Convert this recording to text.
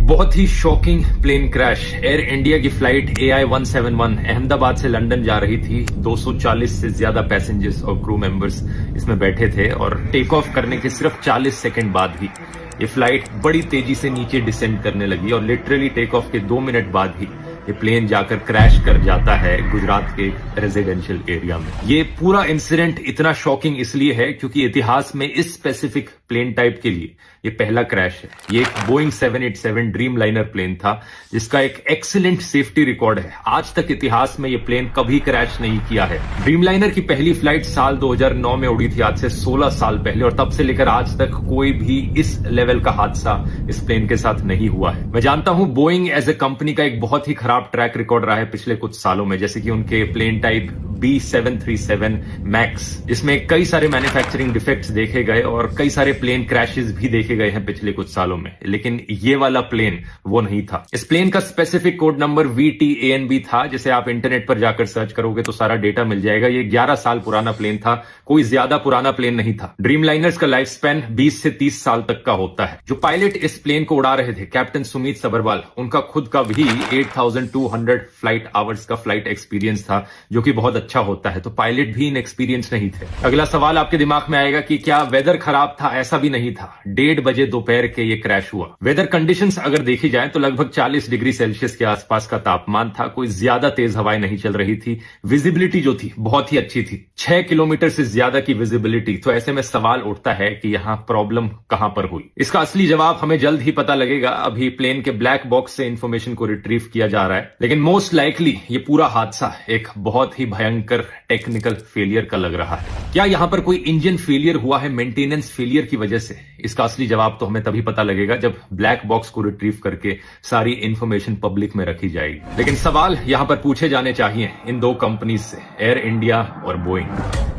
बहुत ही shocking plane crash. Air India की फ्लाइट AI-171 अहमदाबाद से लंदन जा रही थी। 240 से ज्यादा पैसेंजर्स और क्रू मेंबर्स इसमें बैठे थे और टेक ऑफ करने के सिर्फ 40 सेकंड बाद ही ये फ्लाइट बड़ी तेजी से नीचे डिसेंड करने लगी और लिटरली टेक ऑफ के 2 मिनट बाद ही ये प्लेन जाकर क्रैश कर जाता है गुजरात के रेजिडेंशियल एरिया में। ये पूरा इंसिडेंट इतना शॉकिंग इसलिए है क्योंकि इतिहास में इस स्पेसिफिक प्लेन टाइप के लिए ये पहला क्रैश है। ये एक बोइंग 787 ड्रीम लाइनर प्लेन था जिसका एक एक्सीलेंट सेफ्टी रिकॉर्ड है। आज तक इतिहास में ये प्लेन कभी क्रैश नहीं किया है। ड्रीम लाइनर की पहली फ्लाइट साल 2009 में उड़ी थी, आज से 16 साल पहले, और तब से लेकर आज तक कोई भी इस लेवल का हादसा इस प्लेन के साथ नहीं हुआ है। मैं जानता हूं बोइंग एज ए कंपनी का एक बहुत ही खराब ट्रैक रिकॉर्ड रहा है पिछले कुछ सालों में, जैसे कि उनके प्लेन टाइप B737 मैक्स, जिसमें कई सारे मैन्युफैक्चरिंग डिफेक्ट्स देखे गए और कई सारे प्लेन क्रैशेस भी देखे गए हैं पिछले कुछ सालों में, लेकिन ये वाला प्लेन वो नहीं था। इस प्लेन का स्पेसिफिक कोड नंबर VTANB था, जिसे आप इंटरनेट पर जाकर सर्च करोगे तो सारा डेटा मिल जाएगा। ये 11 साल पुराना प्लेन था, कोई ज्यादा पुराना प्लेन नहीं था। ड्रीम लाइनर्स का लाइफ स्पैन 20 से 30 साल तक का होता है। जो पायलट इस प्लेन को उड़ा रहे थे, कैप्टन सुमित सबरवाल, उनका खुद का भी 8200 फ्लाइट आवर्स का फ्लाइट एक्सपीरियंस था, जो कि बहुत अच्छा होता है। तो पायलट भी इनएक्सपीरियंस नहीं थे। अगला सवाल आपके दिमाग में आएगा कि क्या वेदर खराब था? ऐसा भी नहीं था। 1:30 बजे दोपहर के ये क्रैश हुआ। वेदर कंडीशंस अगर देखी जाए तो लगभग 40 डिग्री सेल्सियस के आसपास का तापमान था। कोई ज्यादा तेज हवाएं नहीं चल रही थी। विजिबिलिटी जो थी बहुत ही अच्छी थी, 6 किलोमीटर से ज्यादा की विजिबिलिटी। तो ऐसे में सवाल उठता है कि यहां प्रॉब्लम कहां पर हुई। इसका असली जवाब हमें जल्द ही पता लगेगा। अभी प्लेन के ब्लैक बॉक्स से इंफॉर्मेशन को रिट्रीव किया जा रहा है, लेकिन मोस्ट लाइकली ये पूरा हादसा एक बहुत ही भयंकर टेक्निकल फेलियर का लग रहा है। क्या यहां पर कोई इंजन फेलियर हुआ है मेंटेनेंस फेलियर की वजह से? इसका असली जवाब तो हमें तभी पता लगेगा जब ब्लैक बॉक्स को रिट्रीव करके सारी इंफॉर्मेशन पब्लिक में रखी जाएगी। लेकिन सवाल यहां पर पूछे जाने चाहिए इन दो कंपनीज से, एयर इंडिया और बोइंग।